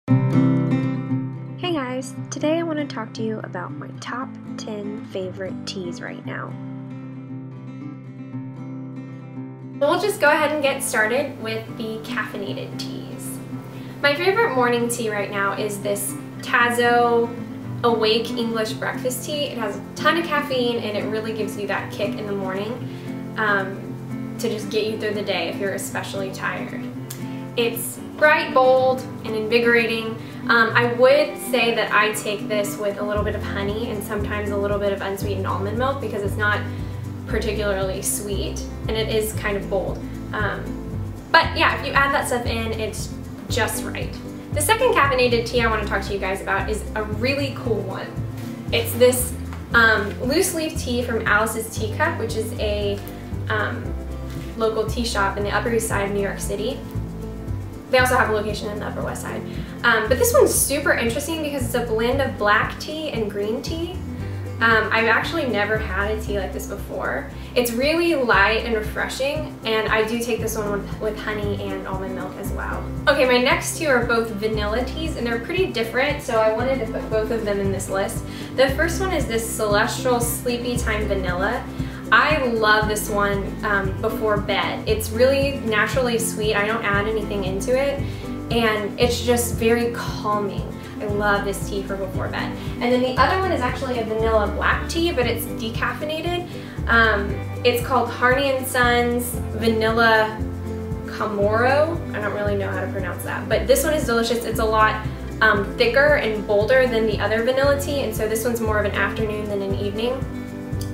Hey guys, today I want to talk to you about my top 10 favorite teas right now. We'll just go ahead and get started with the caffeinated teas. My favorite morning tea right now is this TAZO Awake English Breakfast Tea. It has a ton of caffeine and it really gives you that kick in the morning to just get you through the day if you're especially tired. It's bright, bold, and invigorating. I would say that I take this with a little bit of honey and sometimes a little bit of unsweetened almond milk because it's not particularly sweet and it is kind of bold. But yeah, if you add that stuff in, it's just right. The second caffeinated tea I want to talk to you guys about is a really cool one. It's this loose leaf tea from Alice's Teacup, which is a local tea shop in the Upper East Side of New York City. They also have a location in the Upper West Side. But this one's super interesting because it's a blend of black tea and green tea. I've actually never had a tea like this before. It's really light and refreshing, and I do take this one with honey and almond milk as well. Okay, my next two are both vanilla teas, and they're pretty different, so I wanted to put both of them in this list. The first one is this Celestial Sleepytime Vanilla. I love this one before bed. It's really naturally sweet. I don't add anything into it, and it's just very calming. I love this tea for before bed. And then the other one is actually a vanilla black tea, but it's decaffeinated. It's called Harney & Sons Vanilla Comoro. I don't really know how to pronounce that, but this one is delicious. It's a lot thicker and bolder than the other vanilla tea, and so this one's more of an afternoon than an evening.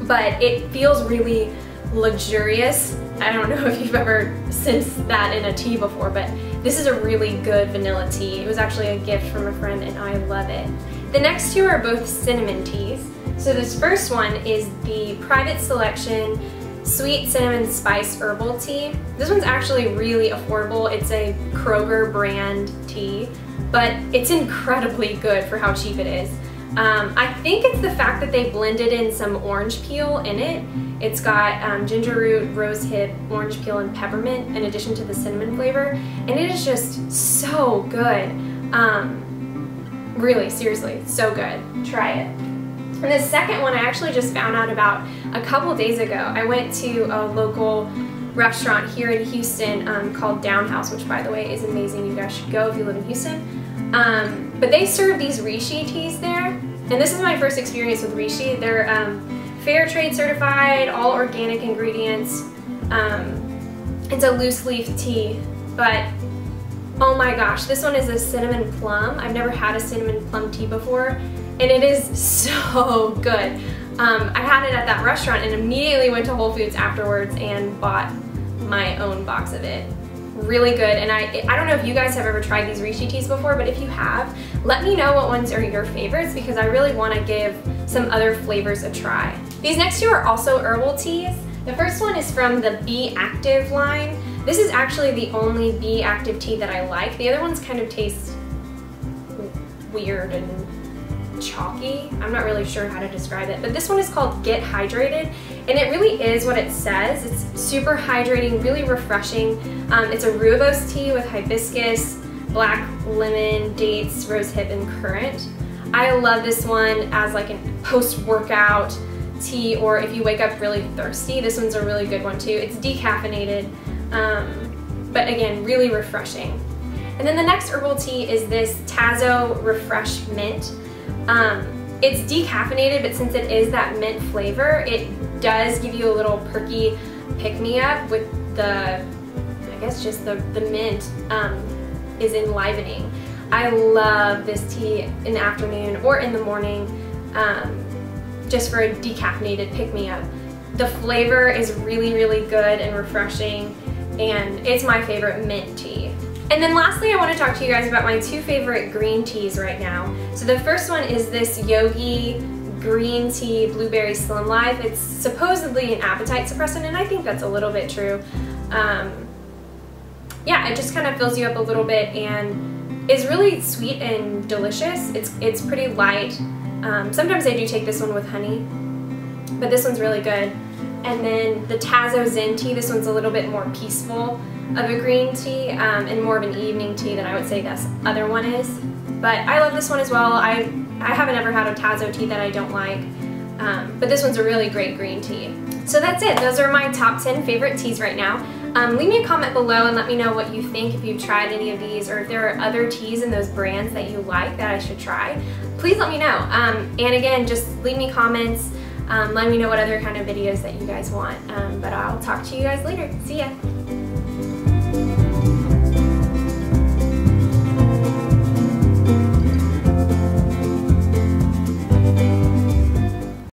But it feels really luxurious. I don't know if you've ever sensed that in a tea before, but this is a really good vanilla tea. It was actually a gift from a friend and I love it. The next two are both cinnamon teas. So this first one is the Private Selection Sweet Cinnamon Spice Herbal Tea. This one's actually really affordable. It's a Kroger brand tea, but it's incredibly good for how cheap it is. I think it's the fact that they blended in some orange peel in it. It's got ginger root, rose hip, orange peel, and peppermint in addition to the cinnamon flavor, and it is just so good. Really, seriously, so good. Try it. And the second one I actually just found out about a couple days ago. I went to a local restaurant here in Houston called Down House, which by the way is amazing. You guys should go if you live in Houston. But they serve these Rishi teas there, and this is my first experience with Rishi. They're fair trade certified, all organic ingredients. It's a loose leaf tea, but oh my gosh, this one is a cinnamon plum. I've never had a cinnamon plum tea before, and it is so good. I had it at that restaurant and immediately went to Whole Foods afterwards and bought my own box of it. Really good, and I don't know if you guys have ever tried these Rishi teas before, but if you have, let me know what ones are your favorites because I really want to give some other flavors a try. These next two are also herbal teas. The first one is from the Be Active line. This is actually the only Be Active tea that I like. The other ones kind of taste weird and chalky. I'm not really sure how to describe it, but this one is called Get Hydrated, and it really is what it says. It's super hydrating, really refreshing. It's a rooibos tea with hibiscus, black lemon, dates, rosehip, and currant. I love this one as like a post-workout tea, or if you wake up really thirsty, this one's a really good one too. It's decaffeinated, but again, really refreshing. And then the next herbal tea is this TAZO Refresh-Mint. It's decaffeinated, but since it is that mint flavor, it does give you a little perky pick-me-up with the, I guess just the mint is enlivening. I love this tea in the afternoon or in the morning just for a decaffeinated pick-me-up. The flavor is really, really good and refreshing, and it's my favorite mint tea. And then lastly, I want to talk to you guys about my two favorite green teas right now. So the first one is this Yogi green tea blueberry slim life. It's supposedly an appetite suppressant, and I think that's a little bit true. Yeah, it just kind of fills you up a little bit and is really sweet and delicious. It's pretty light. Sometimes I do take this one with honey, but this one's really good. And then the TAZO Zen tea, this one's a little bit more peaceful. of a green tea and more of an evening tea than I would say this other one is. But I love this one as well. I haven't ever had a TAZO tea that I don't like, but this one's a really great green tea. So that's it. Those are my top 10 favorite teas right now. Leave me a comment below and let me know what you think, if you've tried any of these, or if there are other teas in those brands that you like that I should try. Please let me know. And again, just leave me comments. Let me know what other kind of videos that you guys want. But I'll talk to you guys later. See ya.